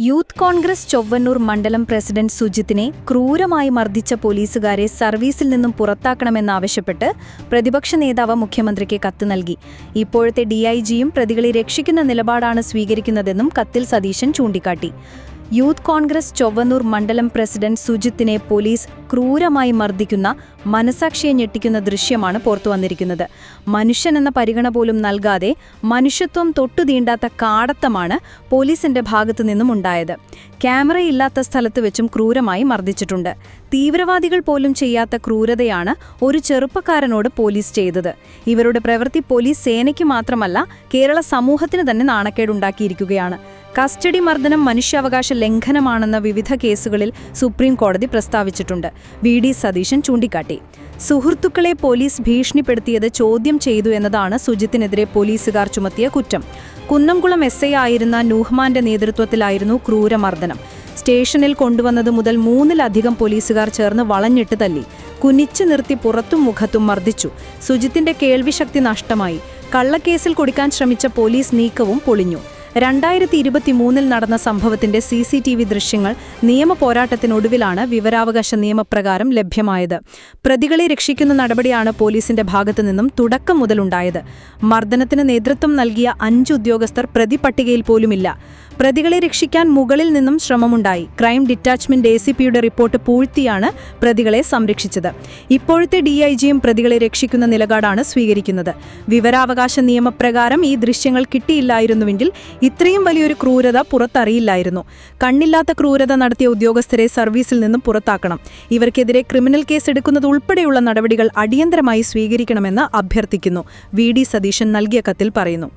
Youth Congress Chowwannur മണ്ഡലം president സുജിത്തിനെ ക്രൂരമായി മർദ്ദിച്ച പോലീസുകാരെ സർവീസിൽ നിന്നും പുറത്താക്കണമെന്നാവശ്യപ്പെട്ട് പ്രതിപക്ഷ നേതാവ് മുഖ്യമന്ത്രിക്ക് കത്ത് നൽകി. ഇപ്പോഴത്തെ ഡിഐജിയും പ്രതികളെ രക്ഷിക്കുന്ന നിലപാടാണ് സ്വീകരിക്കുന്നതെന്നും കത്തിൽ സതീശൻ ചൂണ്ടിക്കാട്ടി. യൂത്ത് കോൺഗ്രസ് ചൊവ്വന്നൂർ മണ്ഡലം പ്രസിഡന്റ് സുജിത്തിനെ പോലീസ് ക്രൂരമായി മർദ്ദിക്കുന്ന, മനസാക്ഷിയെ ഞെട്ടിക്കുന്ന ദൃശ്യമാണ് പുറത്തുവന്നിരിക്കുന്നത്. മനുഷ്യനെന്ന പരിഗണന പോലും നൽകാതെ മനുഷ്യത്വം തൊട്ടുതീണ്ടാത്ത കാടത്തമാണ് പോലീസിന്റെ ഭാഗത്തു നിന്നും ഉണ്ടായത്. ക്യാമറയില്ലാത്ത സ്ഥലത്ത് വെച്ചും ക്രൂരമായി മർദ്ദിച്ചിട്ടുണ്ട്. തീവ്രവാദികൾ പോലും ചെയ്യാത്ത ക്രൂരതയാണ് ഒരു ചെറുപ്പക്കാരനോട് പോലീസ് ചെയ്തത്. ഇവരുടെ പ്രവൃത്തി പോലീസ് സേനയ്ക്ക് മാത്രമല്ല, കേരള സമൂഹത്തിന് തന്നെ നാണക്കേടുണ്ടാക്കിയിരിക്കുകയാണ്. കസ്റ്റഡി മർദ്ദനം മനുഷ്യാവകാശ ലംഘനമാണെന്ന വിവിധ കേസുകളിൽ സുപ്രീം കോടതി പ്രസ്താവിച്ചിട്ടുണ്ട്. വി.ഡി. സതീശൻ ചൂണ്ടിക്കാട്ടി. സുഹൃത്തുക്കളെ പോലീസ് ഭീഷണിപ്പെടുത്തിയത് ചോദ്യം ചെയ്തു എന്നതാണ് സുജിത്തിനെതിരെ പോലീസുകാർ ചുമത്തിയ കുറ്റം. കുന്നംകുളം എസ്.ഐ ആയിരുന്ന നൂഹ്മാന്റെ നേതൃത്വത്തിലായിരുന്നു ക്രൂരമർദ്ദനം. സ്റ്റേഷനിൽ കൊണ്ടുവന്നത് മുതൽ 3-ലധികം പോലീസുകാർ ചേർന്ന് വളഞ്ഞിട്ട് തല്ലി. കുനിച്ചു നിർത്തി പുറത്തും മുഖത്തും മർദ്ദിച്ചു. സുജിത്തിന്റെ കേൾവിശക്തി നഷ്ടമായി. കള്ളക്കേസിൽ കൊടുക്കാൻ ശ്രമിച്ച പോലീസ് നീക്കവും പൊളിഞ്ഞു. 2023 നടന്ന സംഭവത്തിന്റെ CCTV ദൃശ്യങ്ങൾ നിയമ പോരാട്ടത്തിനൊടുവിലാണ് വിവരാവകാശ നിയമപ്രകാരം ലഭ്യമായത്. പ്രതികളെ രക്ഷിക്കുന്ന നടപടിയാണ് പോലീസിന്റെ ഭാഗത്തുനിന്നും തുടക്കം മുതലുണ്ടായത്. മർദ്ദനത്തിന് നേതൃത്വം നൽകിയ 5 ഉദ്യോഗസ്ഥർ പ്രതിപട്ടികയിൽ പോലുമില്ല. പ്രതികളെ രക്ഷിക്കാൻ മുകളിൽ നിന്നും ശ്രമമുണ്ടായി. ക്രൈം ഡിറ്റാച്ച്മെന്റ് ACPയുടെ റിപ്പോർട്ട് പൂഴ്ത്തിയാണ് പ്രതികളെ സംരക്ഷിച്ചത്. ഇപ്പോഴത്തെ DIGയും പ്രതികളെ രക്ഷിക്കുന്ന നിലപാടാണ് സ്വീകരിക്കുന്നത്. വിവരാവകാശ നിയമപ്രകാരം ഈ ദൃശ്യങ്ങൾ കിട്ടിയില്ലായിരുന്നുവെങ്കിൽ ഇത്രയും വലിയൊരു ക്രൂരത പുറത്തറിയില്ലായിരുന്നു. കണ്ണില്ലാത്ത ക്രൂരത നടത്തിയ ഉദ്യോഗസ്ഥരെ സർവീസിൽ നിന്നും പുറത്താക്കണം. ഇവർക്കെതിരെ ക്രിമിനൽ കേസ് എടുക്കുന്നത് ഉൾപ്പെടെയുള്ള നടപടികൾ അടിയന്തരമായി സ്വീകരിക്കണമെന്ന് അഭ്യർത്ഥിക്കുന്നു, വി.ഡി. സതീശൻ നൽകിയ കത്തിൽ പറയുന്നു.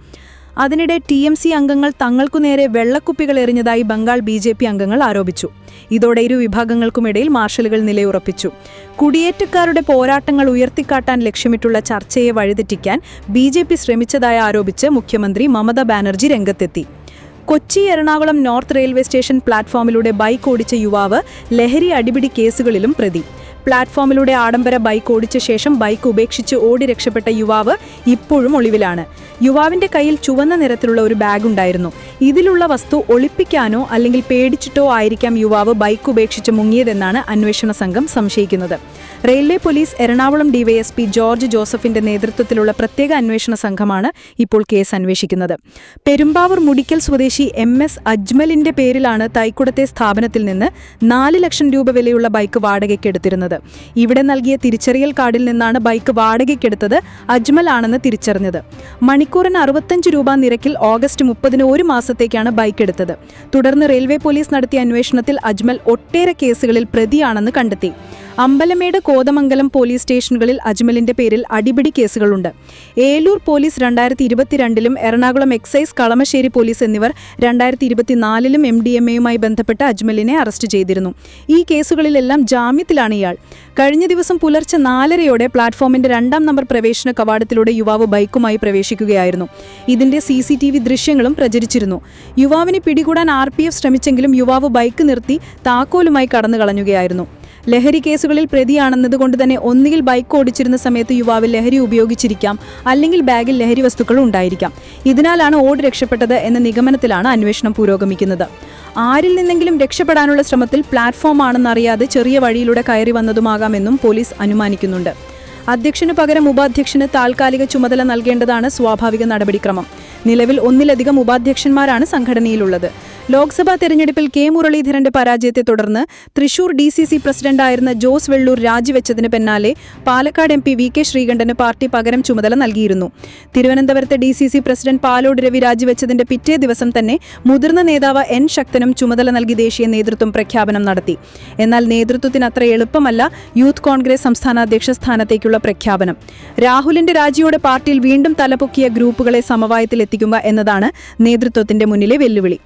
അതിനിടെ TMC അംഗങ്ങൾ തങ്ങൾക്കുനേരെ വെള്ളക്കുപ്പികൾ എറിഞ്ഞതായി ബംഗാൾ BJP അംഗങ്ങൾ ആരോപിച്ചു. ഇതോടെ ഇരു വിഭാഗങ്ങൾക്കുമിടയിൽ മാർഷലുകൾ നിലയുറപ്പിച്ചു. കുടിയേറ്റക്കാരുടെ പോരാട്ടങ്ങൾ ഉയർത്തിക്കാട്ടാൻ ലക്ഷ്യമിട്ടുള്ള ചർച്ചയെ വഴിതെറ്റിക്കാൻ BJP ശ്രമിച്ചതായി ആരോപിച്ച് മുഖ്യമന്ത്രി മമതാ ബാനർജി രംഗത്തെത്തി. കൊച്ചി-എറണാകുളം നോർത്ത് റെയിൽവേ സ്റ്റേഷൻ പ്ലാറ്റ്ഫോമിലൂടെ ബൈക്ക് ഓടിച്ച യുവാവ് ലഹരി അടിപിടി കേസുകളിലും പ്രതി. പ്ലാറ്റ്ഫോമിലൂടെ ആഡംബര ബൈക്ക് ഓടിച്ച ശേഷം ബൈക്ക് ഉപേക്ഷിച്ച് ഓടി രക്ഷപ്പെട്ട യുവാവ് ഇപ്പോഴും ഒളിവിലാണ്. യുവാവിന്റെ കയ്യിൽ ചുവന്ന നിറത്തിലുള്ള ഒരു ബാഗ് ഉണ്ടായിരുന്നു. ഇതിലുള്ള വസ്തു ഒളിപ്പിക്കാനോ അല്ലെങ്കിൽ പേടിച്ചിട്ടോ ആയിരിക്കാം യുവാവ് ബൈക്ക് ഉപേക്ഷിച്ച് മുങ്ങിയതെന്നാണ് അന്വേഷണ സംഘം സംശയിക്കുന്നത്. Railway police Ernakulam DYSP George ജോസഫിന്റെ നേതൃത്വത്തിലുള്ള പ്രത്യേക അന്വേഷണ സംഘമാണ് ഇപ്പോൾ കേസ് അന്വേഷിക്കുന്നത്. പെരുമ്പാവൂർ മുടിക്കൽ സ്വദേശി MS അജ്മലിന്റെ പേരിലാണ് തൈക്കുടത്തെ സ്ഥാപനത്തിൽ നിന്ന് 4 ലക്ഷം രൂപ വിലയുള്ള ബൈക്ക് വാടകയ്ക്കെടുത്തിരുന്നത്. ഇവിടെ നൽകിയ തിരിച്ചറിയൽ കാർഡിൽ നിന്നാണ് ബൈക്ക് വാടകയ്ക്കെടുത്തത് അജ്മൽ ആണെന്ന് തിരിച്ചറിഞ്ഞത്. മണിക്കൂറിന് 65 രൂപ നിരക്കിൽ ഓഗസ്റ്റ് 30 ഒരു മാസത്തേക്കാണ് ബൈക്ക് എടുത്തത്. തുടർന്ന് റെയിൽവേ പോലീസ് നടത്തിയ അന്വേഷണത്തിൽ അജ്മൽ ഒട്ടേറെ കേസുകളിൽ പ്രതിയാണെന്ന് കണ്ടെത്തി. അമ്പലമേട്, കോതമംഗലം പോലീസ് സ്റ്റേഷനുകളിൽ അജ്മലിന്റെ പേരിൽ അടിപിടി കേസുകളുണ്ട്. Eloor police 2022 Ernakulam excise, Kalamassery police എന്നിവർ 2024 MDMAയുമായി ബന്ധപ്പെട്ട് അജ്മലിനെ അറസ്റ്റ് ചെയ്തിരുന്നു. ഈ കേസുകളിലെല്ലാം ജാമ്യത്തിലാണ് ഇയാൾ. കഴിഞ്ഞ ദിവസം പുലർച്ചെ 4:30 പ്ലാറ്റ്ഫോമിന്റെ 2-ാം നമ്പർ പ്രവേശന കവാടത്തിലൂടെ യുവാവ് ബൈക്കുമായി പ്രവേശിക്കുകയായിരുന്നു. ഇതിന്റെ CCTV ദൃശ്യങ്ങളും പ്രചരിച്ചിരുന്നു. യുവാവിനെ പിടികൂടാൻ RPF ശ്രമിച്ചെങ്കിലും യുവാവ് ബൈക്ക് നിർത്തി താക്കോലുമായി കടന്നു കളഞ്ഞുകയായിരുന്നു. ലഹരി കേസുകളിൽ പ്രതിയാണെന്നതുകൊണ്ട് തന്നെ ഒന്നുകിൽ ബൈക്ക് ഓടിച്ചിരുന്ന സമയത്ത് യുവാവ് ലഹരി ഉപയോഗിച്ചിരിക്കാം, അല്ലെങ്കിൽ ബാഗിൽ ലഹരി വസ്തുക്കൾ ഉണ്ടായിരിക്കാം. ഇതിനാലാണ് ഓടി രക്ഷപ്പെട്ടത് എന്ന നിഗമനത്തിലാണ് അന്വേഷണം പുരോഗമിക്കുന്നത്. ആരിൽ നിന്നെങ്കിലും രക്ഷപ്പെടാനുള്ള ശ്രമത്തിൽ പ്ലാറ്റ്ഫോമാണെന്നറിയാതെ ചെറിയ വഴിയിലൂടെ കയറി വന്നതുമാകാമെന്നും പോലീസ് അനുമാനിക്കുന്നുണ്ട്. അധ്യക്ഷനു പകരം ഉപാധ്യക്ഷന് താൽക്കാലിക ചുമതല നൽകേണ്ടതാണ് സ്വാഭാവിക നടപടിക്രമം. നിലവിൽ 1-ലധികം ഉപാധ്യക്ഷന്മാരാണ് സംഘടനയിലുള്ളത്. ലോക്സഭാ തെരഞ്ഞെടുപ്പിൽ K. മുരളീധരന്റെ പരാജയത്തെ തുടർന്ന് തൃശൂർ DCC പ്രസിഡന്റായിരുന്ന ജോസ് വെള്ളൂർ രാജിവെച്ചതിന് പിന്നാലെ Palakkad MP VK Sreekandan party പകരം ചുമതല നൽകിയിരുന്നു. തിരുവനന്തപുരത്തെ DCC പ്രസിഡന്റ് പാലോട് രവി രാജിവെച്ചതിന്റെ പിറ്റേ ദിവസം തന്നെ മുതിർന്ന നേതാവ് N. ശക്തനും ചുമതല നൽകി ദേശീയ നേതൃത്വം പ്രഖ്യാപനം നടത്തി. എന്നാൽ നേതൃത്വത്തിന് അത്ര എളുപ്പമല്ല യൂത്ത് കോൺഗ്രസ് സംസ്ഥാന അധ്യക്ഷ സ്ഥാനത്തേക്കുള്ള പ്രഖ്യാപനം. രാഹുലിന്റെ രാജിയോടെ പാർട്ടിയിൽ വീണ്ടും തലപൊക്കിയ ഗ്രൂപ്പുകളെ സമവായത്തിലെത്തിക്കുക എന്നതാണ് നേതൃത്വത്തിന്റെ മുന്നിലെ വെല്ലുവിളി.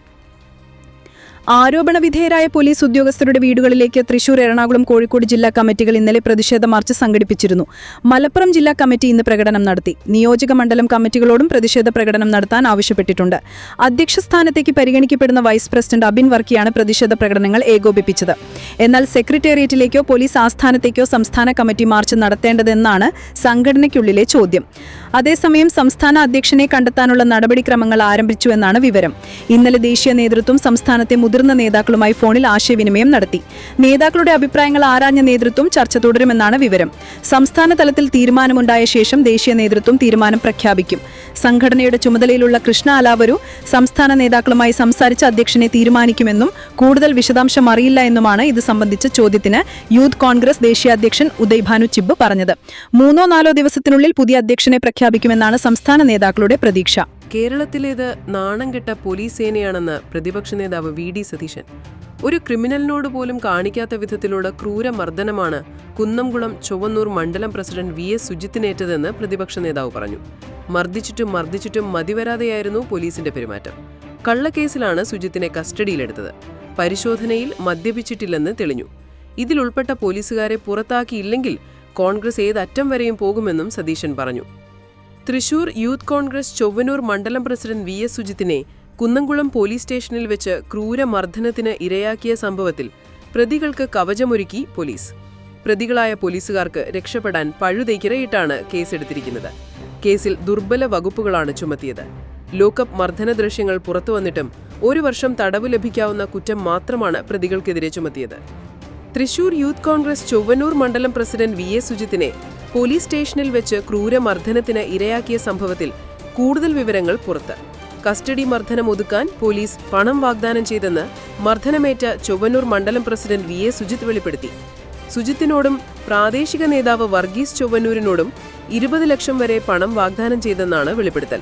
ആരോപണ വിധേയരായ പോലീസ് ഉദ്യോഗസ്ഥരുടെ വീടുകളിലേക്ക് തൃശൂർ, എറണാകുളം, കോഴിക്കോട് ജില്ലാ കമ്മിറ്റികൾ ഇന്നലെ പ്രതിഷേധ മാർച്ച് സംഘടിപ്പിച്ചിരുന്നു. മലപ്പുറം ജില്ലാ കമ്മിറ്റി ഇന്ന് പ്രകടനം നടത്തി. നിയോജക മണ്ഡലം കമ്മിറ്റികളോടും പ്രതിഷേധ പ്രകടനം നടത്താൻ ആവശ്യപ്പെട്ടിട്ടുണ്ട്. അധ്യക്ഷ സ്ഥാനത്തേക്ക് പരിഗണിക്കപ്പെടുന്ന വൈസ് പ്രസിഡന്റ് അബിൻ വർക്കിയാണ് പ്രതിഷേധ പ്രകടനങ്ങൾ ഏകോപിപ്പിച്ചത്. എന്നാൽ സെക്രട്ടേറിയറ്റിലേക്കോ പോലീസ് ആസ്ഥാനത്തേക്കോ സംസ്ഥാന കമ്മിറ്റി മാർച്ച് നടത്തേണ്ടതെന്നാണ് സംഘടനയ്ക്കുള്ളിലെ ചോദ്യം. അതേസമയം സംസ്ഥാന അധ്യക്ഷനെ കണ്ടെത്താനുള്ള നടപടിക്രമങ്ങൾ ആരംഭിച്ചുവെന്നാണ് വിവരം. ഇന്നലെ ദേശീയ നേതൃത്വം സംസ്ഥാനത്തെ മുതിർന്ന നേതാക്കളുമായി ഫോണിൽ ആശയവിനിമയം നടത്തി. നേതാക്കളുടെ അഭിപ്രായങ്ങൾ ആരാഞ്ഞ നേതൃത്വം ചർച്ച തുടരുമെന്നാണ് വിവരം. സംസ്ഥാന തലത്തിൽ തീരുമാനമുണ്ടായ ശേഷം ദേശീയ നേതൃത്വം തീരുമാനം പ്രഖ്യാപിക്കും. സംഘടനയുടെ ചുമതലയിലുള്ള കൃഷ്ണ അലാവരു സംസ്ഥാന നേതാക്കളുമായി സംസാരിച്ച് അധ്യക്ഷനെ തീരുമാനിക്കുമെന്നും കൂടുതൽ വിശദാംശം അറിയില്ല എന്നുമാണ് ഇത് സംബന്ധിച്ച ചോദ്യത്തിന് യൂത്ത് കോൺഗ്രസ് ദേശീയ അധ്യക്ഷൻ ഉദയ് ഭാനു ചിബ്ബ് പറഞ്ഞത്. 3-4 ദിവസത്തിനുള്ളിൽ പുതിയ അധ്യക്ഷനെ പ്രഖ്യാപിക്കുമെന്നാണ് സംസ്ഥാന നേതാക്കളുടെ പ്രതീക്ഷ. കേരളത്തിലേത് നാണം കെട്ട പോലീസ് സേനയാണെന്ന് പ്രതിപക്ഷ നേതാവ് വി.ഡി. സതീശൻ. ഒരു ക്രിമിനലിനോട് പോലും കാണിക്കാത്ത വിധത്തിലുള്ള ക്രൂരമർദ്ദനമാണ് കുന്നംകുളം ചൊവ്വന്നൂർ മണ്ഡലം പ്രസിഡന്റ് വി.എസ്. സുജിത്തിനേറ്റതെന്ന് പ്രതിപക്ഷ നേതാവ് പറഞ്ഞു. മർദ്ദിച്ചിട്ടും മതിവരാതെയായിരുന്നു പോലീസിന്റെ പെരുമാറ്റം. കള്ളക്കേസിലാണ് സുജിത്തിനെ കസ്റ്റഡിയിലെടുത്തത്. പരിശോധനയിൽ മദ്യപിച്ചിട്ടില്ലെന്ന് തെളിഞ്ഞു. ഇതിലുൾപ്പെട്ട പോലീസുകാരെ പുറത്താക്കിയില്ലെങ്കിൽ കോൺഗ്രസ് ഏതറ്റം വരെയും പോകുമെന്നും സതീശൻ പറഞ്ഞു. തൃശൂർ യൂത്ത് കോൺഗ്രസ് ചൊവ്വന്നൂർ മണ്ഡലം പ്രസിഡന്റ് വി.എസ്. സുജിത്തിനെ കുന്നംകുളം പോലീസ് സ്റ്റേഷനിൽ വെച്ച് ക്രൂരമർദ്ദനത്തിന് ഇരയാക്കിയ സംഭവത്തിൽ പ്രതികൾക്ക് കവചമൊരുക്കി പോലീസ്. പ്രതികളായ പോലീസുകാർക്ക് രക്ഷപ്പെടാൻ പഴുതേക്കിരയിട്ടാണ് കേസെടുത്തിരിക്കുന്നത്. കേസിൽ ദുർബല വകുപ്പുകളാണ് ചുമത്തിയത്. ലോക്കപ്പ് മർദ്ദന ദൃശ്യങ്ങൾ പുറത്തുവന്നിട്ടും 1 വർഷം തടവ് ലഭിക്കാവുന്ന കുറ്റം മാത്രമാണ് പ്രതികൾക്കെതിരെ ചുമത്തിയത്. തൃശൂർ യൂത്ത് കോൺഗ്രസ് ചൊവ്വന്നൂർ മണ്ഡലം പ്രസിഡന്റ് വി.എസ്. സുജിത്തിനെ പോലീസ് സ്റ്റേഷനിൽ വെച്ച് ക്രൂരമർദ്ദനത്തിന് ഇരയാക്കിയ സംഭവത്തിൽ കൂടുതൽ വിവരങ്ങൾ പുറത്ത്. കസ്റ്റഡി മർദ്ദനം ഒതുക്കാൻ പോലീസ് പണം വാഗ്ദാനം ചെയ്തെന്ന് മർദ്ദനമേറ്റ ചൊവ്വന്നൂർ മണ്ഡലം പ്രസിഡന്റ് വി.എസ്. സുജിത്ത് വെളിപ്പെടുത്തി. സുജിത്തിനോടും പ്രാദേശിക നേതാവ് വർഗീസ് ചൊവ്വന്നൂരിനോടും 20 ലക്ഷം വരെ പണം വാഗ്ദാനം ചെയ്തെന്നാണ് വെളിപ്പെടുത്തൽ.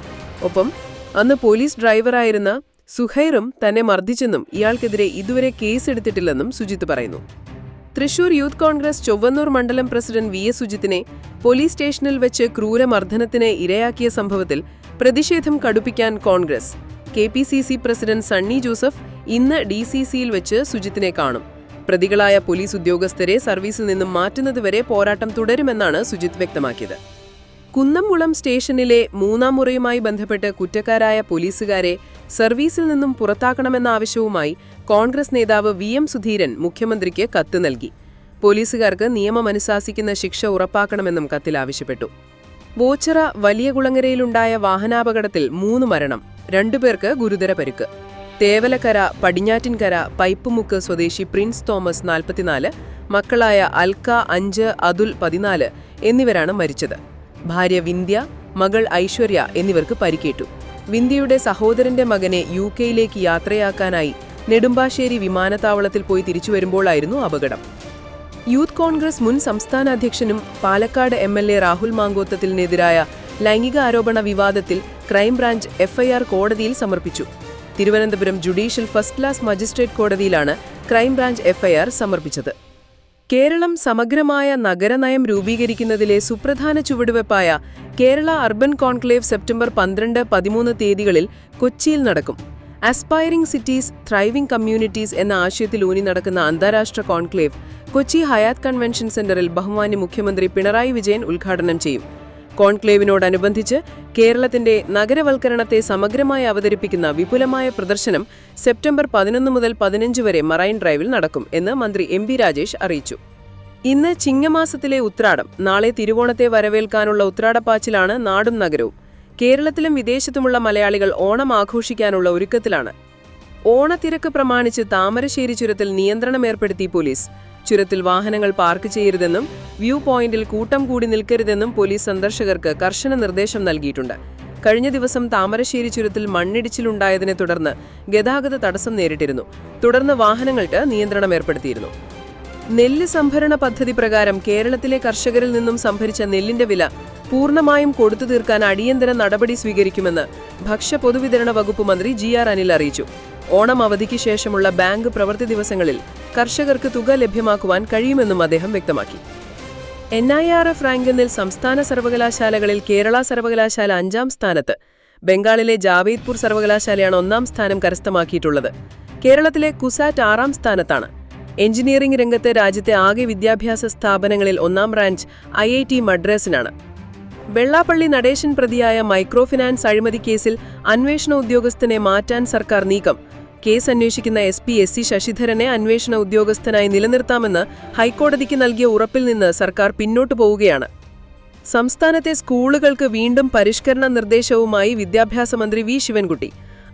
ഒപ്പം അന്ന് പോലീസ് ഡ്രൈവറായിരുന്ന സുഹൈറും തന്നെ മർദ്ദിച്ചെന്നും ഇയാൾക്കെതിരെ ഇതുവരെ കേസെടുത്തിട്ടില്ലെന്നും സുജിത്ത് പറയുന്നു. തൃശൂർ യൂത്ത് കോൺഗ്രസ് ചൊവ്വന്നൂർ മണ്ഡലം പ്രസിഡന്റ് വി.എസ്. സുജിത്തിനെ പോലീസ് സ്റ്റേഷനിൽ വെച്ച് ക്രൂരമർദ്ദനത്തിന് ഇരയാക്കിയ സംഭവത്തിൽ പ്രതിഷേധം കടുപ്പിക്കാൻ കോൺഗ്രസ്. കെ.പി.സി.സി പ്രസിഡന്റ് സണ്ണി ജോസഫ് ഇന്ന് DCCയിൽ വെച്ച് സുജിത്തിനെ കാണും. പ്രതികളായ പോലീസ് ഉദ്യോഗസ്ഥരെ സർവീസിൽ നിന്നും മാറ്റുന്നതുവരെ പോരാട്ടം തുടരുമെന്നാണ് സുജിത്ത് വ്യക്തമാക്കിയത്. കുന്നംകുളം സ്റ്റേഷനിലെ 3-ാം മുറയുമായി ബന്ധപ്പെട്ട് കുറ്റക്കാരായ പോലീസുകാരെ സർവീസിൽ നിന്നും പുറത്താക്കണമെന്ന ആവശ്യവുമായി കോൺഗ്രസ് നേതാവ് VM സുധീരൻ മുഖ്യമന്ത്രിക്ക് കത്ത് നൽകി. പോലീസുകാർക്ക് നിയമമനുശാസിക്കുന്ന ശിക്ഷ ഉറപ്പാക്കണമെന്നും കത്തിൽ ആവശ്യപ്പെട്ടു. ബോച്ചറ വലിയകുളങ്ങരയിലുണ്ടായ വാഹനാപകടത്തിൽ 3 മരണം, 2 പേർക്ക് ഗുരുതര പരിക്ക്. തേവലക്കര, പടിഞ്ഞാറ്റിൻകര, പൈപ്പുമുക്ക് സ്വദേശി പ്രിൻസ് തോമസ് 44, മക്കളായ അൽക്ക 5, അതുൽ 14 എന്നിവരാണ് മരിച്ചത്. ഭാര്യ വിന്ധ്യ, മകൾ ഐശ്വര്യ എന്നിവർക്ക് പരിക്കേറ്റു. വിന്ധ്യയുടെ സഹോദരന്റെ മകനെ UK-യിലേക്ക് യാത്രയാക്കാനായി നെടുമ്പാശ്ശേരി വിമാനത്താവളത്തിൽ പോയി തിരിച്ചുവരുമ്പോഴായിരുന്നു അപകടം. യൂത്ത് കോൺഗ്രസ് മുൻ സംസ്ഥാന അധ്യക്ഷനും പാലക്കാട് MLA രാഹുൽ മാങ്കോത്തത്തിനെതിരായ ലൈംഗിക ആരോപണ വിവാദത്തിൽ ക്രൈംബ്രാഞ്ച് FIR കോടതിയിൽ സമർപ്പിച്ചു. Thiruvananthapuram judicial first class magistrate കോടതിയിലാണ് ക്രൈംബ്രാഞ്ച് FIR സമർപ്പിച്ചത്. കേരളം സമഗ്രമായ നഗരനയം രൂപീകരിക്കുന്നതിലെ സുപ്രധാന ചുവടുവെപ്പായ കേരള അർബൻ കോൺക്ലേവ് സെപ്റ്റംബർ 12-13 തീയതികളിൽ കൊച്ചിയിൽ നടക്കും. ആസ്പയറിംഗ് സിറ്റീസ്, ത്രൈവിംഗ് കമ്മ്യൂണിറ്റീസ് എന്ന ആശയത്തിൽ ഊന്നി നടക്കുന്ന അന്താരാഷ്ട്ര കോൺക്ലേവ് കൊച്ചി ഹയാത്ത് കൺവെൻഷൻ സെന്ററിൽ ബഹുമാന്യ മുഖ്യമന്ത്രി പിണറായി വിജയൻ ഉദ്ഘാടനം ചെയ്യും. കോൺക്ലേവിനോടനുബന്ധിച്ച് കേരളത്തിന്റെ നഗരവൽക്കരണത്തെ സമഗ്രമായി അവതരിപ്പിക്കുന്ന വിപുലമായ പ്രദർശനം സെപ്റ്റംബർ 11 മുതൽ 15 വരെ മറൈൻ ഡ്രൈവിൽ നടക്കും എന്ന് മന്ത്രി MB രാജേഷ് അറിയിച്ചു. ഇന്ന് ചിങ്ങമാസത്തിലെ ഉത്രാടം, നാളെ തിരുവോണത്തെ വരവേൽക്കാനുള്ള ഉത്രാടപ്പാച്ചിലാണ് നാടും നഗരവും. കേരളത്തിലും വിദേശത്തുമുള്ള മലയാളികൾ ഓണം ആഘോഷിക്കാനുള്ള ഒരുക്കത്തിലാണ്. ഓണത്തിരക്ക് പ്രമാണിച്ച് താമരശ്ശേരി ചുരത്തിൽ നിയന്ത്രണം ഏർപ്പെടുത്തി പോലീസ്. ചുരത്തിൽ വാഹനങ്ങൾ പാർക്ക് ചെയ്യരുതെന്നും വ്യൂ പോയിന്റിൽ കൂട്ടം കൂടി നിൽക്കരുതെന്നും പോലീസ് സന്ദർശകർക്ക് കർശന നിർദ്ദേശം നൽകിയിട്ടുണ്ട്. കഴിഞ്ഞ ദിവസം താമരശ്ശേരി ചുരത്തിൽ മണ്ണിടിച്ചിലുണ്ടായതിനെ തുടർന്ന് ഗതാഗത തടസ്സം നേരിട്ടിരുന്നു. തുടർന്ന് വാഹനങ്ങൾക്ക് നിയന്ത്രണം ഏർപ്പെടുത്തിയിരുന്നു. നെല്ല് സംഭരണ പദ്ധതി പ്രകാരം കേരളത്തിലെ കർഷകരിൽ നിന്നും സംഭരിച്ച നെല്ലിന്റെ വില പൂർണ്ണമായും കൊടുത്തു തീർക്കാൻ അടിയന്തര നടപടി സ്വീകരിക്കുമെന്ന് ഭക്ഷ്യ പൊതുവിതരണ വകുപ്പ് മന്ത്രി GR അനിൽ അറിയിച്ചു. ഓണം അവധിക്ക് ശേഷമുള്ള ബാങ്ക് പ്രവൃത്തി ദിവസങ്ങളിൽ കർഷകർക്ക് തുക ലഭ്യമാക്കുവാൻ കഴിയുമെന്നും അദ്ദേഹം വ്യക്തമാക്കി. NIRF റാങ്കിങ്ങിൽ സംസ്ഥാന സർവകലാശാലകളിൽ കേരള സർവകലാശാല 5-ാം സ്ഥാനത്ത്. ബംഗാളിലെ ജാവേദ്പൂർ സർവകലാശാലയാണ് 1-ാം സ്ഥാനം കരസ്ഥമാക്കിയിട്ടുള്ളത്. കേരളത്തിലെ കുസാറ്റ് 6-ാം സ്ഥാനത്താണ്. എഞ്ചിനീയറിംഗ് രംഗത്ത് രാജ്യത്തെ ആകെ വിദ്യാഭ്യാസ സ്ഥാപനങ്ങളിൽ 1-ാം റാഞ്ച് IIT മദ്രാസിനാണ്. വെള്ളാപ്പള്ളി നടേശൻ പ്രതിയായ മൈക്രോ ഫിനാൻസ് അഴിമതി കേസിൽ അന്വേഷണ ഉദ്യോഗസ്ഥനെ മാറ്റാൻ സർക്കാർ നീക്കം. കേസ് അന്വേഷിക്കുന്ന SP SC ശശിധരനെ അന്വേഷണ ഉദ്യോഗസ്ഥനായി നിലനിർത്താമെന്ന് ഹൈക്കോടതിക്ക് നൽകിയ ഉറപ്പിൽ നിന്ന് സർക്കാർ പിന്നോട്ടു പോവുകയാണ്. സംസ്ഥാനത്തെ സ്കൂളുകൾക്ക് വീണ്ടും പരിഷ്കരണ നിർദ്ദേശവുമായി വിദ്യാഭ്യാസ മന്ത്രി V. ശിവൻകുട്ടി.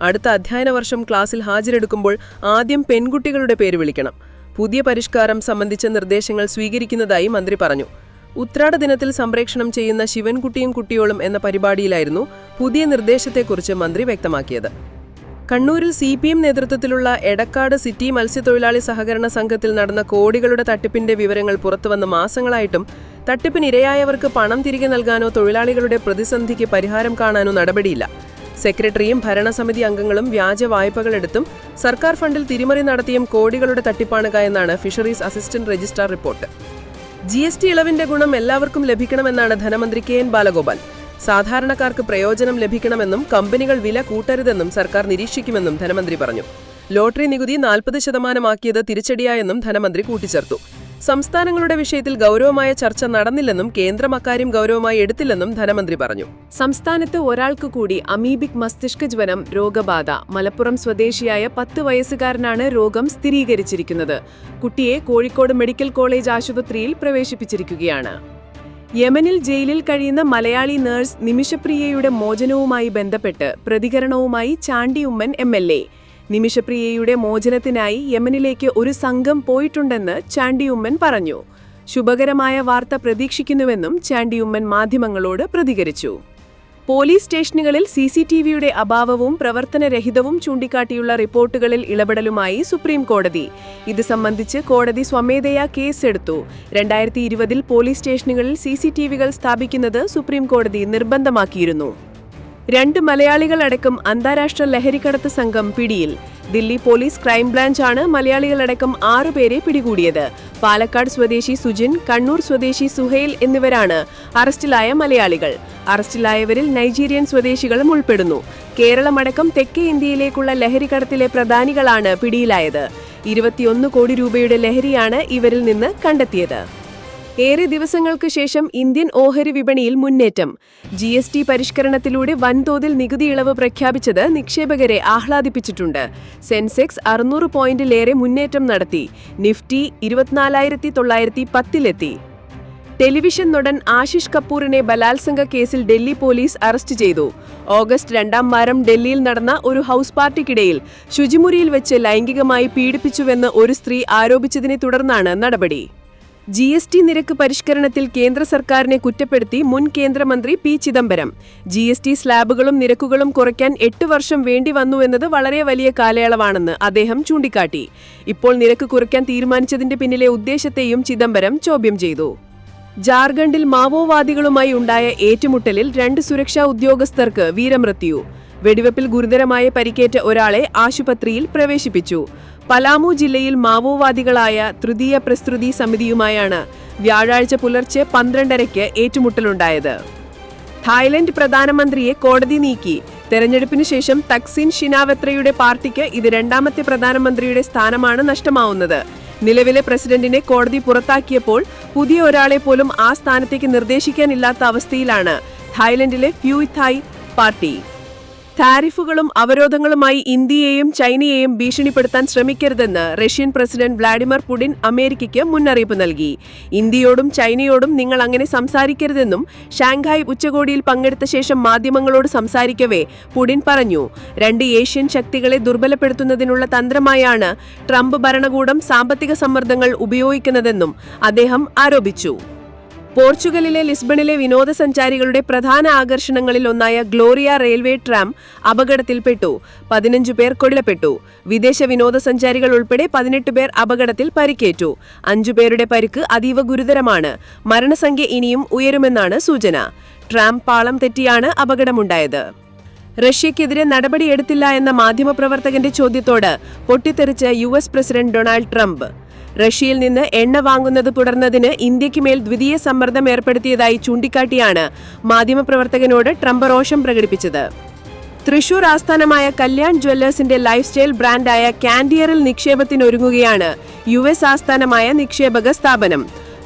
അടുത്ത അധ്യയന വർഷം ക്ലാസ്സിൽ ഹാജരെടുക്കുമ്പോൾ ആദ്യം പെൺകുട്ടികളുടെ പേര് വിളിക്കണം. പുതിയ പരിഷ്കാരം സംബന്ധിച്ച നിർദ്ദേശങ്ങൾ സ്വീകരിക്കുന്നതായി മന്ത്രി പറഞ്ഞു. ഉത്രാട ദിനത്തിൽ സംപ്രേഷണം ചെയ്യുന്ന ശിവൻകുട്ടിയും കുട്ടിയോളും എന്ന പരിപാടിയിലായിരുന്നു പുതിയ നിർദ്ദേശത്തെക്കുറിച്ച് മന്ത്രി വ്യക്തമാക്കിയത്. കണ്ണൂരിൽ CPM നേതൃത്വത്തിലുള്ള എടക്കാട് സിറ്റി മത്സ്യത്തൊഴിലാളി സഹകരണ സംഘത്തിൽ നടന്ന കോടികളുടെ തട്ടിപ്പിന്റെ വിവരങ്ങൾ പുറത്തുവന്ന മാസങ്ങളായിട്ടും തട്ടിപ്പിനിരയായവർക്ക് പണം തിരികെ നൽകാനോ തൊഴിലാളികളുടെ പ്രതിസന്ധിക്ക് പരിഹാരം കാണാനോ നടപടിയില്ല. സെക്രട്ടറിയും ഭരണസമിതി അംഗങ്ങളും വ്യാജ വായ്പകളെടുത്തും സർക്കാർ ഫണ്ടിൽ തിരിമറി നടത്തിയും കോടികളുടെ തട്ടിപ്പാണുക എന്നാണ് fisheries assistant registrar report. GST ഇളവിന്റെ ഗുണം എല്ലാവർക്കും ലഭിക്കണമെന്നാണ് ധനമന്ത്രി KN ബാലഗോപാൽ. സാധാരണക്കാർക്ക് പ്രയോജനം ലഭിക്കണമെന്നും കമ്പനികൾ വില കൂട്ടരുതെന്നും സർക്കാർ നിരീക്ഷിക്കുമെന്നും ധനമന്ത്രി പറഞ്ഞു. ലോട്ടറി നികുതി 40% തിരിച്ചടിയായെന്നും ധനമന്ത്രി കൂട്ടിച്ചേർത്തു. സംസ്ഥാനങ്ങളുടെ വിഷയത്തിൽ ഗൗരവമായ ചർച്ച നടന്നില്ലെന്നും കേന്ദ്രം അക്കാര്യം ഗൗരവമായി എടുത്തില്ലെന്നും ധനമന്ത്രി പറഞ്ഞു. സംസ്ഥാനത്ത് ഒരാൾക്ക് കൂടി അമീബിക് മസ്തിഷ്ക ജ്വരം രോഗബാധ. മലപ്പുറം സ്വദേശിയായ 10 വയസ്സുകാരനാണ് രോഗം സ്ഥിരീകരിച്ചിരിക്കുന്നത്. കുട്ടിയെ കോഴിക്കോട് മെഡിക്കൽ കോളേജ് ആശുപത്രിയിൽ പ്രവേശിപ്പിച്ചിരിക്കുകയാണ്. യമനിൽ ജയിലിൽ കഴിയുന്ന മലയാളി നഴ്സ് നിമിഷപ്രിയയുടെ മോചനവുമായി ബന്ധപ്പെട്ട് പ്രതികരണവുമായി ചാണ്ടി ഉമ്മൻ MLA. നിമിഷപ്രിയയുടെ മോചനത്തിനായി യമനിലേക്ക് ഒരു സംഘം പോയിട്ടുണ്ടെന്ന് ചാണ്ടി ഉമ്മൻ പറഞ്ഞു. ശുഭകരമായ വാർത്ത പ്രതീക്ഷിക്കുന്നുവെന്നും ചാണ്ടി ഉമ്മൻ മാധ്യമങ്ങളോട് പ്രതികരിച്ചു. പോലീസ് സ്റ്റേഷനുകളിൽ CCTVയുടെ അഭാവവും പ്രവർത്തനരഹിതവും ചൂണ്ടിക്കാട്ടിയുള്ള റിപ്പോർട്ടുകളിൽ ഇടപെടലുമായി സുപ്രീം കോടതി. ഇത് സംബന്ധിച്ച് കോടതി സ്വമേധയാ കേസെടുത്തു. 2020 പോലീസ് സ്റ്റേഷനുകളിൽ CCTVകൾ സ്ഥാപിക്കുന്നത് സുപ്രീം കോടതി നിർബന്ധമാക്കിയിരുന്നു. 2 മലയാളികളടക്കം അന്താരാഷ്ട്ര ലഹരിക്കടത്ത് സംഘം പിടിയിൽ. ദില്ലി പോലീസ് ക്രൈംബ്രാഞ്ചാണ് മലയാളികളടക്കം 6 പേരെ പിടികൂടിയത്. പാലക്കാട് സ്വദേശി സുജിൻ, കണ്ണൂർ സ്വദേശി സുഹൈൽ എന്നിവരാണ് അറസ്റ്റിലായ മലയാളികൾ. അറസ്റ്റിലായവരിൽ നൈജീരിയൻ സ്വദേശികളും ഉൾപ്പെടുന്നു. കേരളമടക്കം തെക്കേ ഇന്ത്യയിലേക്കുള്ള ലഹരിക്കടത്തിലെ പ്രധാനികളാണ് പിടിയിലായത്. 21 കോടി രൂപയുടെ ലഹരിയാണ് ഇവരിൽ നിന്ന് കണ്ടെത്തിയത്. ഏറെ ദിവസങ്ങൾക്ക് ശേഷം ഇന്ത്യൻ ഓഹരി വിപണിയിൽ മുന്നേറ്റം. GST പരിഷ്കരണത്തിലൂടെ വൻതോതിൽ നികുതി ഇളവ് പ്രഖ്യാപിച്ചത് നിക്ഷേപകരെ ആഹ്ലാദിപ്പിച്ചിട്ടുണ്ട്. സെൻസെക്സ് 600 പോയിന്റിലേറെ മുന്നേറ്റം നടത്തി. നിഫ്റ്റി 24,910-ലെത്തി. ടെലിവിഷൻ നടൻ ആശിഷ് കപൂറിനെ ബലാത്സംഗ കേസിൽ ഡൽഹി പോലീസ് അറസ്റ്റ് ചെയ്തു. ഓഗസ്റ്റ് 2-ാം വാരം ഡൽഹിയിൽ നടന്ന ഒരു ഹൗസ് പാർട്ടിക്കിടയിൽ ശുചിമുറിയിൽ വെച്ച് ലൈംഗികമായി പീഡിപ്പിച്ചുവെന്ന് ഒരു സ്ത്രീ ആരോപിച്ചതിനെ തുടർന്നാണ് നടപടി. GST നിരക്ക് പരിഷ്കരണത്തിൽ കേന്ദ്ര സർക്കാരിനെ കുറ്റപ്പെടുത്തി മുൻ കേന്ദ്രമന്ത്രി P. ചിദംബരം. GST സ്ലാബുകളും നിരക്കുകളും കുറയ്ക്കാൻ 8 വർഷം വേണ്ടി വന്നുവെന്നത് വളരെ വലിയ കാലയളവാണെന്ന് അദ്ദേഹം ചൂണ്ടിക്കാട്ടി. ഇപ്പോൾ നിരക്ക് കുറയ്ക്കാൻ തീരുമാനിച്ചതിന്റെ പിന്നിലെ ഉദ്ദേശത്തെയും ചിദംബരം ചോദ്യം ചെയ്തു. ജാർഖണ്ഡിൽ മാവോവാദികളുമായി ഉണ്ടായ ഏറ്റുമുട്ടലിൽ 2 സുരക്ഷാ ഉദ്യോഗസ്ഥർക്ക് വീരമൃത്യു. വെടിവെപ്പിൽ ഗുരുതരമായ പരിക്കേറ്റ ഒരാളെ ആശുപത്രിയിൽ പ്രവേശിപ്പിച്ചു. പലാമു ജില്ലയിൽ മാവോവാദികളായ തൃതീയ പ്രസ്തുതി സമിതിയുമായാണ് വ്യാഴാഴ്ച പുലർച്ചെ 12:30 ഏറ്റുമുട്ടലുണ്ടായത്. തായ്ലൻഡ് പ്രധാനമന്ത്രിയെ കോടതി നീക്കി. തെരഞ്ഞെടുപ്പിനു ശേഷം തക്സിൻ ഷിനാവത്രയുടെ പാർട്ടിക്ക് ഇത് 2ാമത്തെ പ്രധാനമന്ത്രിയുടെ സ്ഥാനമാണ് നഷ്ടമാവുന്നത്. നിലവിലെ പ്രസിഡന്റിനെ കോടതി പുറത്താക്കിയപ്പോൾ പുതിയ ഒരാളെ പോലും ആ സ്ഥാനത്തേക്ക് നിർദ്ദേശിക്കാനില്ലാത്ത അവസ്ഥയിലാണ് തായ്ലൻഡിലെ ഫ്യൂയ് തായ് പാർട്ടി. താരിഫുകളും അവരോധങ്ങളുമായി ഇന്ത്യയെയും ചൈനയെയും ഭീഷണിപ്പെടുത്താൻ ശ്രമിക്കരുതെന്ന് റഷ്യൻ പ്രസിഡന്റ് വ്ളാഡിമിർ പുടിൻ അമേരിക്കയ്ക്ക് മുന്നറിയിപ്പ് നൽകി. ഇന്ത്യയോടും ചൈനയോടും നിങ്ങൾ അങ്ങനെ സംസാരിക്കരുതെന്നും ഷാങ്ഹായ് ഉച്ചകോടിയിൽ പങ്കെടുത്ത ശേഷം മാധ്യമങ്ങളോട് സംസാരിക്കവേ പുടിൻ പറഞ്ഞു. 2 ഏഷ്യൻ ശക്തികളെ ദുർബലപ്പെടുത്തുന്നതിനുള്ള തന്ത്രമായാണ് ട്രംപ് ഭരണകൂടം സാമ്പത്തിക സമ്മർദ്ദങ്ങൾ ഉപയോഗിക്കുന്നതെന്നും അദ്ദേഹം ആരോപിച്ചു. പോർച്ചുഗലിലെ ലിസ്ബണിലെ വിനോദസഞ്ചാരികളുടെ പ്രധാന ആകർഷണങ്ങളിൽ ഒന്നായ ഗ്ലോറിയ റെയിൽവേ ട്രാം അപകടത്തിൽപ്പെട്ടു. 15 പേർ കൊല്ലപ്പെട്ടു. വിദേശ വിനോദസഞ്ചാരികൾ ഉൾപ്പെടെ 18 പേർ അപകടത്തിൽ പരിക്കേറ്റു. 5 പേരുടെ പരിക്ക് അതീവ ഗുരുതരമാണ്. മരണസംഖ്യ ഇനിയും ഉയരുമെന്നാണ് സൂചന. ട്രാം പാളം തെറ്റിയാണ് അപകടമുണ്ടായത്. റഷ്യക്കെതിരെ നടപടിയെടുത്തില്ല എന്ന മാധ്യമപ്രവർത്തകന്റെ ചോദ്യത്തോട് പൊട്ടിത്തെറിച്ച US പ്രസിഡന്റ് ഡൊണാൾഡ് ട്രംപ്. റഷ്യയിൽ നിന്ന് എണ്ണ വാങ്ങുന്നത് തുടർന്നതിന് ഇന്ത്യക്ക് മേൽ ദ്വിതീയ സമ്മർദ്ദം ഏർപ്പെടുത്തിയതായി ചൂണ്ടിക്കാട്ടിയാണ് മാധ്യമപ്രവർത്തകനോട് ട്രംപ് രോഷം പ്രകടിപ്പിച്ചത്. തൃശൂർ ആസ്ഥാനമായ കല്യാൺ ജ്വല്ലേഴ്സിന്റെ ലൈഫ് സ്റ്റൈൽ ബ്രാൻഡായ കാൻഡിയറിൽ നിക്ഷേപത്തിനൊരുങ്ങുകയാണ് US ആസ്ഥാനമായ നിക്ഷേപക സ്ഥാപനം.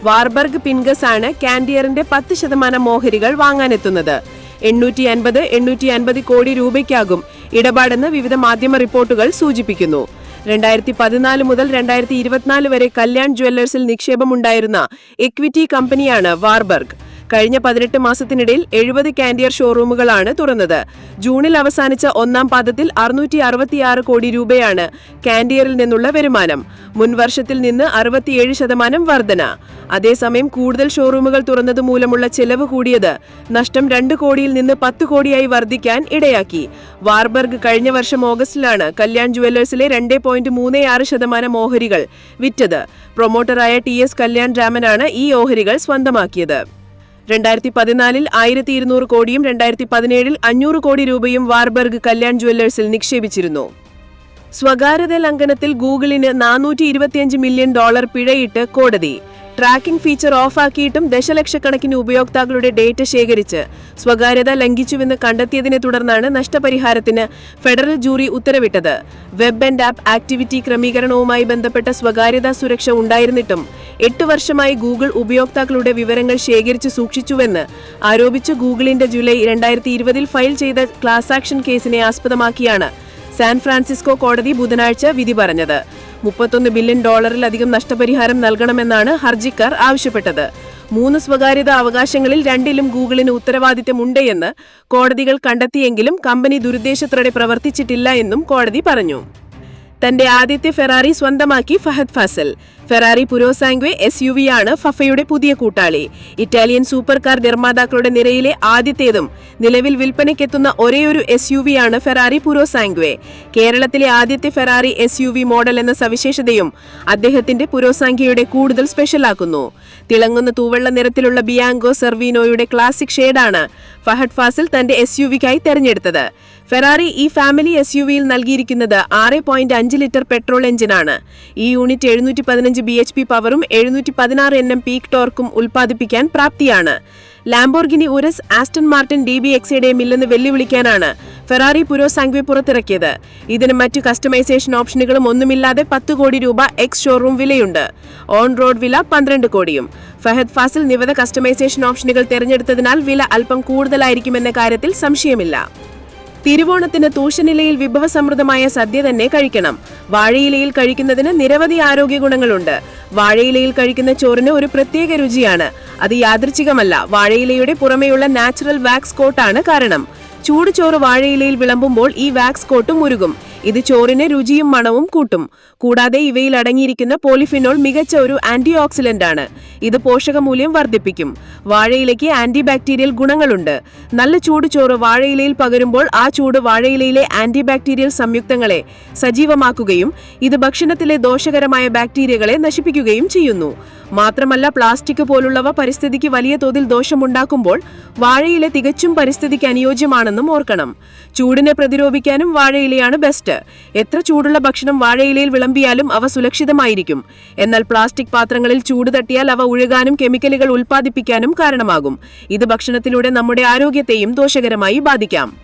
വാർബർഗ് പിൻഗസ് ആണ് കാൻഡിയറിന്റെ 10% ഓഹരികൾ വാങ്ങാനെത്തുന്നത്. 850 കോടി രൂപയ്ക്കാകും ഇടപാടെന്ന് വിവിധ മാധ്യമ റിപ്പോർട്ടുകൾ സൂചിപ്പിക്കുന്നു. 2014 മുതൽ 2024 വരെ കല്യാൺ ജ്വല്ലേഴ്സിൽ നിക്ഷേപമുണ്ടായിരുന്ന എക്വിറ്റി കമ്പനിയാണ് വാർബർഗ്. കഴിഞ്ഞ 18 മാസത്തിനിടയിൽ 70 കാൻഡിയർ ഷോറൂമുകളാണ് തുറന്നത്. ജൂണിൽ അവസാനിച്ച ഒന്നാം പാദത്തിൽ 666 കോടി രൂപയാണ് കാൻഡിയറിൽ നിന്നുള്ള വരുമാനം. മുൻവർഷത്തിൽ നിന്ന് 67% വർധന. അതേസമയം കൂടുതൽ ഷോറൂമുകൾ തുറന്നത് മൂലമുള്ള ചെലവ് കൂടിയത് നഷ്ടം 2 കോടിയിൽ നിന്ന് 10 കോടിയായി വർദ്ധിക്കാൻ ഇടയാക്കി. വാർബർഗ് കഴിഞ്ഞ വർഷം ഓഗസ്റ്റിലാണ് കല്യാൺ ജുവല്ലേഴ്സിലെ 2.36% ഓഹരികൾ വിറ്റത്. പ്രൊമോട്ടറായ TS കല്യാൺ രാമനാണ് ഈ ഓഹരികൾ സ്വന്തമാക്കിയത്. 2014 1200 കോടിയും 2017 500 കോടി രൂപയും വാർബർഗ് കല്യാൺ ജുവല്ലേഴ്സിൽ നിക്ഷേപിച്ചിരുന്നു. സ്വകാര്യത ലംഘനത്തിൽ ഗൂഗിളിന് $425 മില്യൺ പിഴയിട്ട് കോടതി. ട്രാക്കിംഗ് ഫീച്ചർ ഓഫാക്കിയിട്ടും ദശലക്ഷക്കണക്കിന് ഉപയോക്താക്കളുടെ ഡേറ്റ ശേഖരിച്ച് സ്വകാര്യത ലംഘിച്ചുവെന്ന് കണ്ടെത്തിയതിനെ തുടർന്നാണ് നഷ്ടപരിഹാരത്തിന് ഫെഡറൽ ജൂറി ഉത്തരവിട്ടത്. വെബ് ആൻഡ് ആപ്പ് ആക്ടിവിറ്റി ക്രമീകരണവുമായി ബന്ധപ്പെട്ട സ്വകാര്യതാ സുരക്ഷ ഉണ്ടായിരുന്നിട്ടും 8 വർഷമായി ഗൂഗിൾ ഉപയോക്താക്കളുടെ വിവരങ്ങൾ ശേഖരിച്ചു സൂക്ഷിച്ചുവെന്ന് ആരോപിച്ച് ഗൂഗിളിന്റെ ജൂലൈ 2020 ഫയൽ ചെയ്ത ക്ലാസ് ആക്ഷൻ കേസിനെ ആസ്പദമാക്കിയാണ് സാൻ ഫ്രാൻസിസ്കോ കോടതി ബുധനാഴ്ച വിധി പറഞ്ഞത്. $31 ബില്യൺ നഷ്ടപരിഹാരം നൽകണമെന്നാണ് ഹർജിക്കാർ ആവശ്യപ്പെട്ടത്. 3 സ്വകാര്യതാ അവകാശങ്ങളിൽ 2ലും ഗൂഗിളിന് ഉത്തരവാദിത്തമുണ്ട് എന്ന് കോടതികൾ കണ്ടെത്തിയെങ്കിലും കമ്പനി ദുരുദ്ദേശത്തോടെ പ്രവർത്തിച്ചിട്ടില്ല എന്നും കോടതി പറഞ്ഞു. തന്റെ ആദ്യത്തെ ഫെറാറി സ്വന്തമാക്കി ഫഹദ് ഫാസിൽ. ഫെറാറി പുരോസാംഗ്വെ SUV ആണ് ഫഫയുടെ പുതിയ കൂട്ടാളി. ഇറ്റാലിയൻ സൂപ്പർ കാർ നിർമ്മാതാക്കളുടെ നിരയിലെ ആദ്യത്തേതും നിലവിൽ വിൽപ്പനയ്ക്കെത്തുന്ന ഒരേയൊരു SUV ആണ് ഫെറാറി പുരോസാംഗ്വെ. കേരളത്തിലെ ആദ്യത്തെ ഫെറാറി SUV മോഡൽ എന്ന സവിശേഷതയും അദ്ദേഹത്തിന്റെ പുരോസാംഗ്വയുടെ കൂടുതൽ സ്പെഷ്യലാക്കുന്നു. തിളങ്ങുന്ന തൂവെള്ള നിറത്തിലുള്ള ബിയാങ്കോ സെർവീനോയുടെ ക്ലാസിക് ഷെയ്ഡാണ് ഫഹദ് ഫാസിൽ തന്റെ SUVക്കായി തെരഞ്ഞെടുത്തത്. ഫെറാറി ഈ ഫാമിലി SUVയിൽ നൽകിയിരിക്കുന്നത് 6.5 ലിറ്റർ പെട്രോൾ എഞ്ചിനാണ്. ഈ യൂണിറ്റ് 715 bhp പവറും 716 Nm പീക്ക് ടോർക്കും ഉൽപ്പാദിപ്പിക്കാൻ പ്രാപ്തിയാണ്. ലാംബോർഗിനി ഉരസ്, ആസ്റ്റൺ മാർട്ടിൻ DBXയുടെയും ഇല്ലെന്ന് വെല്ലുവിളിക്കാനാണ് ഫെറാറി പുരോസാംഗ്വെ പുറത്തിറക്കിയത്. ഇതിന് മറ്റു കസ്റ്റമൈസേഷൻ ഓപ്ഷനുകളും ഒന്നുമില്ലാതെ 10 കോടി രൂപ എക്സ് ഷോറൂം വിലയുണ്ട്. ഓൺ റോഡ് വില 12 കോടിയും. ഫഹദ് ഫാസിൽ നിരവധി കസ്റ്റമൈസേഷൻ ഓപ്ഷനുകൾ തിരഞ്ഞെടുത്തതിനാൽ വില അല്പം കൂടുതലായിരിക്കുമെന്ന കാര്യത്തിൽ സംശയമില്ല. തിരുവോണത്തിന് തൂഷനിലയിൽ വിഭവസമൃദ്ധമായ സദ്യ തന്നെ കഴിക്കണം. വാഴയിലയിൽ കഴിക്കുന്നതിന് നിരവധി ആരോഗ്യ ഗുണങ്ങളുണ്ട്. വാഴയിലയിൽ കഴിക്കുന്ന ചോറിന് ഒരു പ്രത്യേക രുചിയാണ്. അത് യാദൃച്ഛികമല്ല. വാഴയിലയുടെ പുറമെയുള്ള നാച്ചുറൽ വാക്സ് കോട്ടാണ് കാരണം. ചൂട് ചോറ് വാഴയിലയിൽ വിളമ്പുമ്പോൾ ഈ വാക്സ് കോട്ടും ഉരുകും. ഇത് ചോറിന് രുചിയും മണവും കൂട്ടും. കൂടാതെ ഇവയിൽ അടങ്ങിയിരിക്കുന്ന പോളിഫിനോൾ മികച്ച ഒരു ആന്റി ഓക്സിഡന്റ് ആണ്. ഇത് പോഷകമൂല്യം വർദ്ധിപ്പിക്കും. വാഴയിലയ്ക്ക് ആന്റി ബാക്ടീരിയൽ ഗുണങ്ങളുണ്ട്. നല്ല ചൂട് ചോറ് വാഴയിലയിൽ പകരുമ്പോൾ ആ ചൂട് വാഴയിലയിലെ ആന്റി ബാക്ടീരിയൽ സംയുക്തങ്ങളെ സജീവമാക്കുകയും ഇത് ഭക്ഷണത്തിലെ ദോഷകരമായ ബാക്ടീരിയകളെ നശിപ്പിക്കുകയും ചെയ്യുന്നു. മാത്രമല്ല, പ്ലാസ്റ്റിക് പോലുള്ളവ പരിസ്ഥിതിക്ക് വലിയ തോതിൽ ദോഷമുണ്ടാക്കുമ്പോൾ വാഴയില തികച്ചും പരിസ്ഥിതിക്ക് അനുയോജ്യമാണെന്നും ഓർക്കണം. ചൂടിനെ പ്രതിരോധിക്കാനും വാഴയിലയാണ് ബെസ്റ്റ്. എത്ര ചൂടുള്ള ഭക്ഷണം വാഴയിലയിൽ വിളമ്പിയാലും അവ സുരക്ഷിതമായിരിക്കും. എന്നാൽ പ്ലാസ്റ്റിക് പാത്രങ്ങളിൽ ചൂട് തട്ടിയാൽ അവ ഉരുകാനും കെമിക്കലുകൾ ഉൽപ്പാദിപ്പിക്കാനും കാരണമാകും. ഇത് ഭക്ഷണത്തിലൂടെ നമ്മുടെ ആരോഗ്യത്തെയും ദോഷകരമായി ബാധിക്കാം.